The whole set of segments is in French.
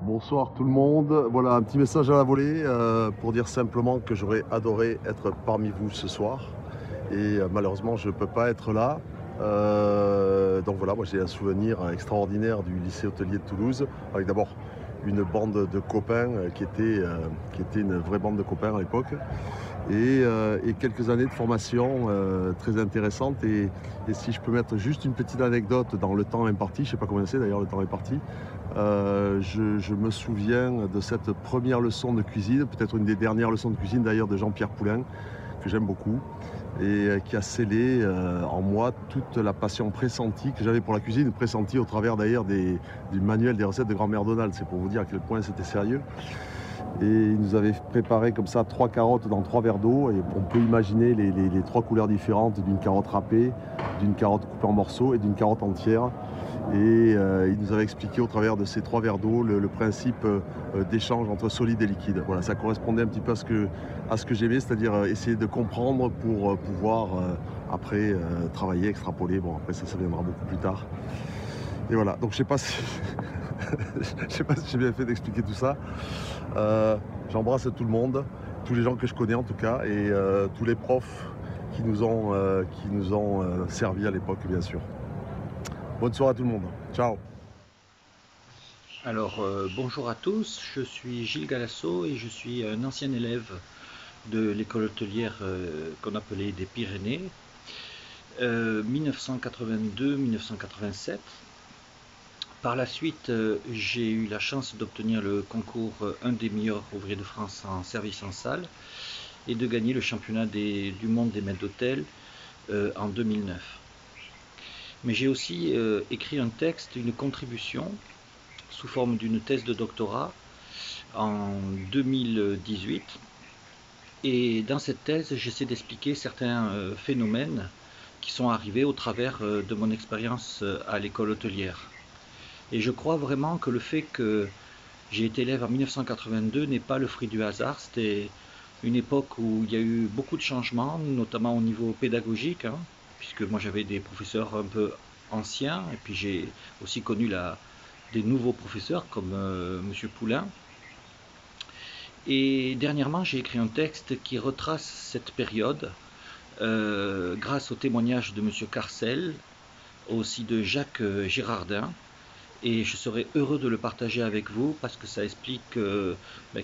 Bonsoir tout le monde. Voilà un petit message à la volée pour dire simplement que j'aurais adoré être parmi vous ce soir. Et malheureusement, je ne peux pas être là. Donc voilà, moi j'ai un souvenir extraordinaire du lycée hôtelier de Toulouse, avec d'abord une bande de copains qui était une vraie bande de copains à l'époque. Et quelques années de formation très intéressantes. Et si je peux mettre juste une petite anecdote dans le temps imparti, je ne sais pas combien c'est d'ailleurs le temps imparti, je me souviens de cette première leçon de cuisine, peut-être une des dernières leçons de cuisine d'ailleurs de Jean-Pierre Poulain, que j'aime beaucoup, et qui a scellé en moi toute la passion pressentie que j'avais pour la cuisine, pressentie au travers d'ailleurs du manuel des recettes de grand-mère Donald. C'est pour vous dire à quel point c'était sérieux. Et il nous avait préparé comme ça 3 carottes dans 3 verres d'eau, et on peut imaginer les 3 couleurs différentes d'une carotte râpée, d'une carotte coupée en morceaux et d'une carotte entière. Et il nous avait expliqué au travers de ces 3 verres d'eau le principe d'échange entre solide et liquide. Voilà, ça correspondait un petit peu à ce que j'aimais, c'est-à-dire essayer de comprendre pour pouvoir après travailler, extrapoler. Bon, après ça viendra beaucoup plus tard. Et voilà, donc je sais pas si je sais pas si j'ai bien fait d'expliquer tout ça. J'embrasse tout le monde, tous les gens que je connais en tout cas, et tous les profs qui nous ont servi à l'époque, bien sûr. Bonne soirée à tout le monde. Ciao. Alors, bonjour à tous, je suis Gilles Galasso et je suis un ancien élève de l'école hôtelière qu'on appelait des Pyrénées, 1982-1987. Par la suite, j'ai eu la chance d'obtenir le concours un des meilleurs ouvriers de France en service en salle et de gagner le championnat du monde des maîtres d'hôtel en 2009. Mais j'ai aussi écrit un texte, une contribution sous forme d'une thèse de doctorat en 2018. Et dans cette thèse, j'essaie d'expliquer certains phénomènes qui sont arrivés au travers de mon expérience à l'école hôtelière. Et je crois vraiment que le fait que j'ai été élève en 1982 n'est pas le fruit du hasard. C'était une époque où il y a eu beaucoup de changements, notamment au niveau pédagogique, hein, puisque moi j'avais des professeurs un peu anciens, et puis j'ai aussi connu des nouveaux professeurs comme M. Poulain. Et dernièrement, j'ai écrit un texte qui retrace cette période grâce au témoignage de M. Carcel, aussi de Jacques Girardin. Et je serai heureux de le partager avec vous parce que ça explique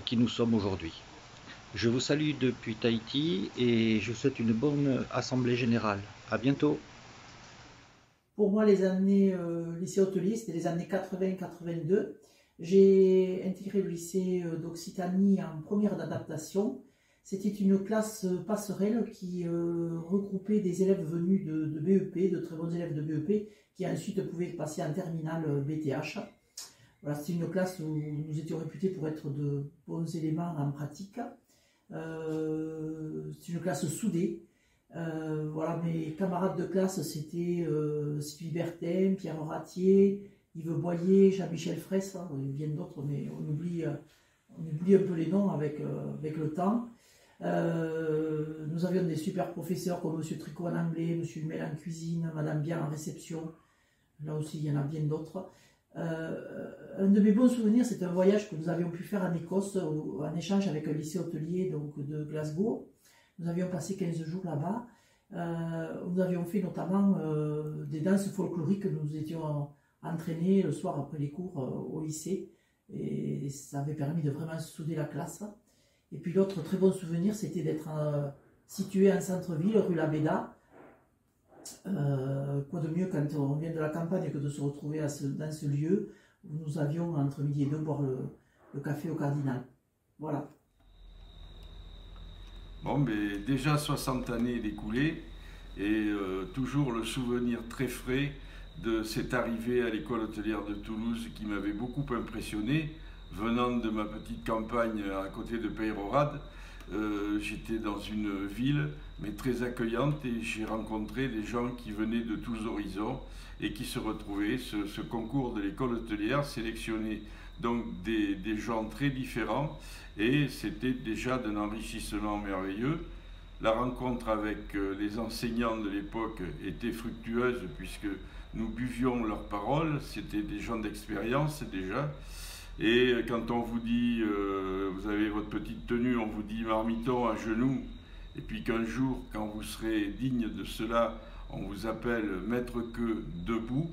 qui nous sommes aujourd'hui. Je vous salue depuis Tahiti et je vous souhaite une bonne assemblée générale. À bientôt. Pour moi, les années lycée hôtelier, c'était les années 80-82. J'ai intégré le lycée d'Occitanie en première d'adaptation. C'était une classe passerelle qui regroupait des élèves venus de BEP, de très bons élèves de BEP, qui ensuite pouvaient passer en terminale BTH. Voilà, c'était une classe où nous étions réputés pour être de bons éléments en pratique. C'est une classe soudée. Voilà, mes camarades de classe, c'était Sylvie Bertin, Pierre Ratier, Yves Boyer, Jean-Michel Fraisse, hein, il y a bien d'autres, mais on oublie un peu les noms avec le temps. Nous avions des super professeurs comme M. Tricot en anglais, M. Humel en cuisine, Mme Bien en réception. Là aussi, il y en a bien d'autres. Un de mes bons souvenirs, c'est un voyage que nous avions pu faire en Écosse, en échange avec un lycée hôtelier donc, de Glasgow. Nous avions passé 15 jours là-bas. Nous avions fait notamment des danses folkloriques. Nous étions entraînés le soir après les cours au lycée. Et ça avait permis de vraiment souder la classe. Et puis l'autre très bon souvenir, c'était d'être situé en centre-ville, rue La Béda. Quoi de mieux quand on vient de la campagne que de se retrouver dans ce lieu où nous avions entre midi et deux boire le café au Cardinal. Voilà. Bon, mais déjà 60 années d'écoulées et toujours le souvenir très frais de cette arrivée à l'école hôtelière de Toulouse qui m'avait beaucoup impressionné. Venant de ma petite campagne à côté de Peyrehorade, j'étais dans une ville mais très accueillante et j'ai rencontré des gens qui venaient de tous horizons et qui se retrouvaient. Ce concours de l'école hôtelière sélectionnait donc des gens très différents et c'était déjà d'un enrichissement merveilleux. La rencontre avec les enseignants de l'époque était fructueuse puisque nous buvions leurs paroles, c'était des gens d'expérience déjà. Et quand on vous dit, vous avez votre petite tenue, on vous dit marmiton à genoux, et puis qu'un jour, quand vous serez digne de cela, on vous appelle maître queue debout,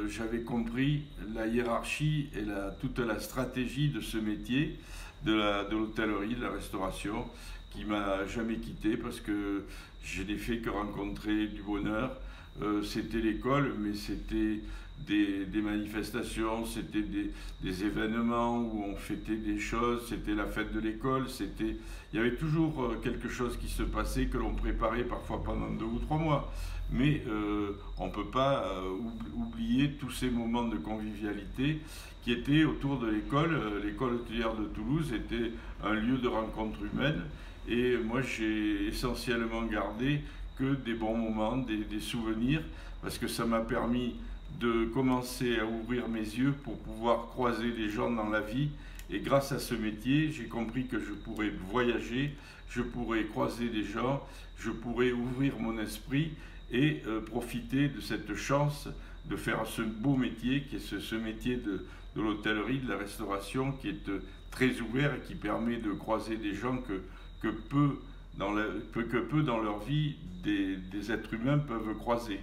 j'avais compris la hiérarchie et toute la stratégie de ce métier, de l'hôtellerie, de la restauration, qui m'a jamais quitté parce que je n'ai fait que rencontrer du bonheur. C'était l'école, mais c'était des manifestations, c'était des événements où on fêtait des choses, c'était la fête de l'école, il y avait toujours quelque chose qui se passait que l'on préparait parfois pendant 2 ou 3 mois. Mais on ne peut pas oublier tous ces moments de convivialité qui étaient autour de l'école. L'école hôtelière de Toulouse était un lieu de rencontre humaine et moi j'ai essentiellement gardé que des bons moments, des souvenirs, parce que ça m'a permis de commencer à ouvrir mes yeux pour pouvoir croiser des gens dans la vie. Et grâce à ce métier, j'ai compris que je pourrais voyager, je pourrais croiser des gens, je pourrais ouvrir mon esprit et profiter de cette chance de faire ce beau métier qui est ce métier de l'hôtellerie, de la restauration, qui est très ouvert et qui permet de croiser des gens que peu dans leur vie des êtres humains peuvent croiser.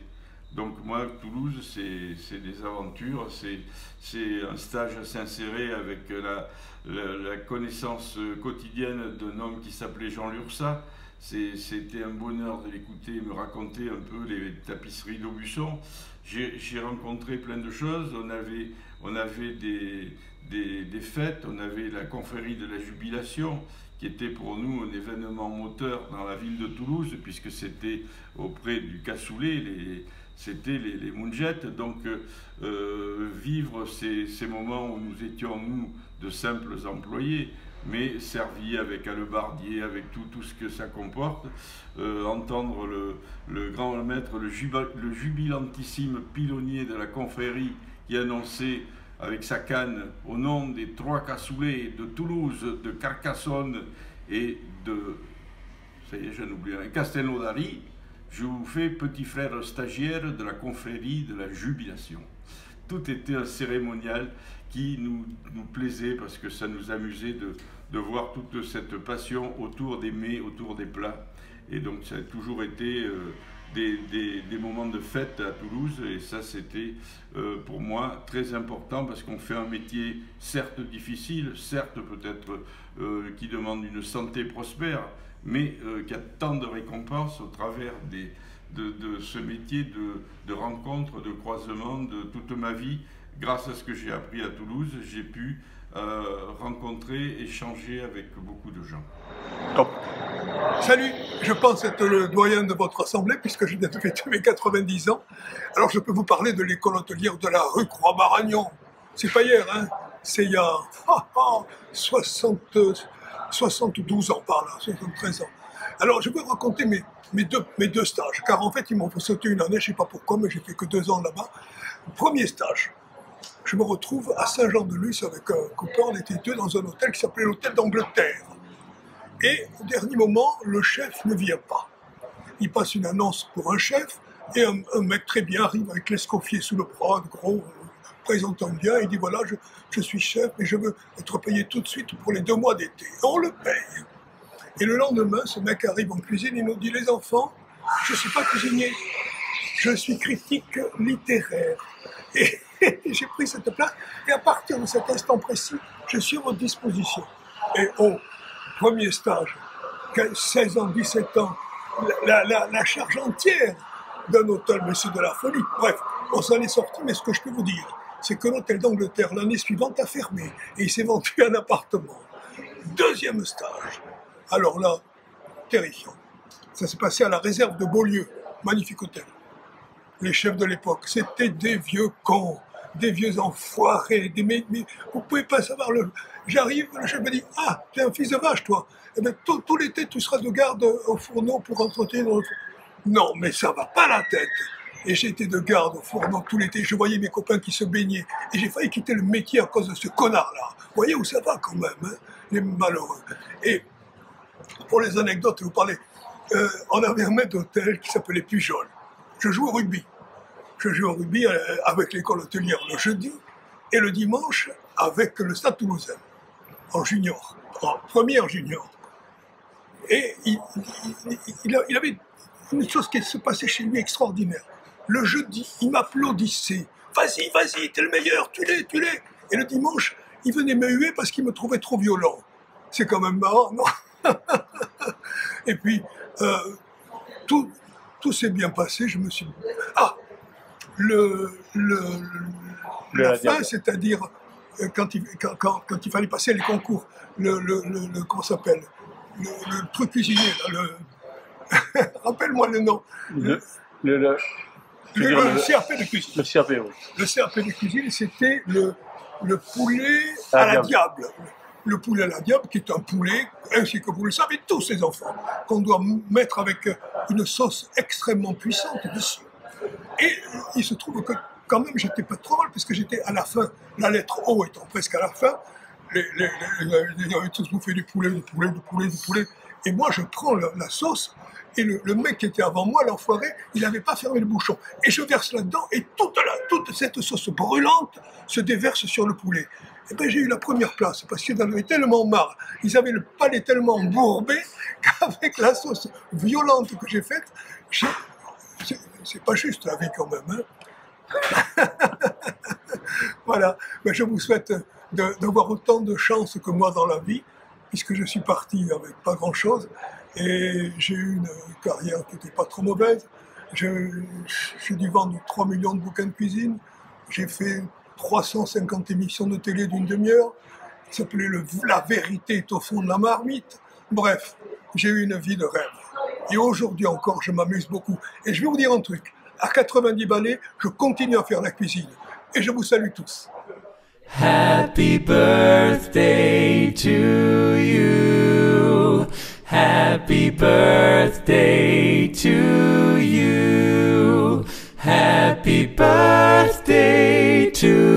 Donc moi, Toulouse, c'est des aventures, c'est un stage à s'insérer avec la connaissance quotidienne d'un homme qui s'appelait Jean Lursa. C'était un bonheur de l'écouter me raconter un peu les tapisseries d'Aubusson. J'ai rencontré plein de choses, on avait des fêtes, on avait la confrérie de la jubilation, qui était pour nous un événement moteur dans la ville de Toulouse, puisque c'était auprès du cassoulet, c'était les mounjettes. Donc vivre ces moments où nous étions, nous, de simples employés, mais servis avec alebardier, avec tout ce que ça comporte, entendre le grand maître, le jubilantissime pilonnier de la confrérie qui annonçait avec sa canne au nom des 3 cassoulets de Toulouse, de Carcassonne et de, ça y est, j'en oublie un, Castelnaudary, je vous fais petit frère stagiaire de la confrérie de la jubilation. Tout était un cérémonial qui nous plaisait parce que ça nous amusait de voir toute cette passion autour des mets, autour des plats. Et donc ça a toujours été des moments de fête à Toulouse, et ça c'était pour moi très important parce qu'on fait un métier certes difficile, certes peut-être qui demande une santé prospère, mais qui a tant de récompenses au travers de ce métier de rencontre, de croisement de toute ma vie. Grâce à ce que j'ai appris à Toulouse, j'ai pu rencontrer, échanger avec beaucoup de gens. Top. Salut, je pense être le doyen de votre assemblée puisque j'ai bientôt fêté mes 90 ans. Alors je peux vous parler de l'école hôtelière de la rue Croix-Maragnon. C'est pas hier, hein, c'est il y a 72 ans par là, 73 ans. Alors je peux vous raconter mes deux stages, car en fait ils m'ont sauté une année, je sais pas pourquoi, mais j'ai fait que 2 ans là-bas. Premier stage, je me retrouve à Saint-Jean-de-Luz avec un copain, on était 2 dans un hôtel qui s'appelait l'hôtel d'Angleterre. Et au dernier moment, le chef ne vient pas. Il passe une annonce pour un chef, et un mec très bien arrive avec l'escoffier sous le bras, gros, présentant bien, il dit voilà, je suis chef, mais je veux être payé tout de suite pour les 2 mois d'été. On le paye. Et le lendemain, ce mec arrive en cuisine, il nous dit les enfants, je ne suis pas cuisinier, je suis critique littéraire. Et j'ai pris cette place, et à partir de cet instant précis, je suis à votre disposition. Et au premier stage, 16 ans, 17 ans, la charge entière d'un hôtel, mais c'est de la folie. Bref, on s'en est sorti, mais ce que je peux vous dire, c'est que l'hôtel d'Angleterre, l'année suivante, a fermé, et il s'est vendu un appartement. Deuxième stage, alors là, terrifiant. Ça s'est passé à la réserve de Beaulieu, magnifique hôtel. Les chefs de l'époque, c'était des vieux cons, des vieux enfoirés, mais vous pouvez pas savoir. J'arrive, le chef me dit « Ah, t'es un fils de vache, toi. Eh bien, tout l'été, tu seras de garde au fourneau pour entretenir notre... » Non, mais ça va pas la tête. Et j'étais de garde au fourneau tout l'été. Je voyais mes copains qui se baignaient. Et j'ai failli quitter le métier à cause de ce connard-là. Vous voyez où ça va quand même, hein, les malheureux. Et pour les anecdotes, vous parlez, on avait un maître d'hôtel qui s'appelait Pujol. Je joue au rugby. Je joue au rugby avec l'école hôtelière le jeudi. et le dimanche avec le Stade Toulousain, en junior, en premier en junior. Et il avait une chose qui se passait chez lui extraordinaire. Le jeudi, il m'applaudissait. Vas-y, vas-y, t'es le meilleur, tu l'es. Et le dimanche, il venait me huer parce qu'il me trouvait trop violent. C'est quand même marrant, non? Et puis, tout s'est bien passé. Je me suis... Ah, la fin, c'est-à-dire quand il fallait passer les concours, comment ça s'appelle, le truc cuisinier, là, rappelle-moi le nom. Le CAP de cuisine. Le CAP, oui. Le CAP de cuisine, c'était le poulet à la diable. Le poulet à la diable, qui est un poulet, ainsi que vous le savez, tous ces enfants, qu'on doit mettre avec une sauce extrêmement puissante dessus. Et il se trouve que quand même, j'étais pas trop mal, parce que j'étais à la fin, la lettre O étant presque à la fin, ils avaient tous bouffé du poulet. Et moi, je prends la sauce, et le mec qui était avant moi, l'enfoiré, il n'avait pas fermé le bouchon. Et je verse là-dedans, et toute cette sauce brûlante se déverse sur le poulet. Et bien, j'ai eu la première place, parce qu'ils en avaient tellement marre. Ils avaient le palais tellement bourbé, qu'avec la sauce violente que j'ai faite, c'est pas juste la vie quand même, hein. Voilà, mais je vous souhaite d'avoir autant de chance que moi dans la vie, puisque je suis parti avec pas grand-chose, et j'ai eu une carrière qui n'était pas trop mauvaise. J'ai dû vendre 3 millions de bouquins de cuisine, j'ai fait 350 émissions de télé d'une demi-heure, qui s'appelait La vérité est au fond de la marmite. Bref, j'ai eu une vie de rêve. Et aujourd'hui encore, je m'amuse beaucoup. Et je vais vous dire un truc, à 90 balais, je continue à faire la cuisine. Et je vous salue tous. Happy birthday to you. Happy birthday to you. Happy birthday to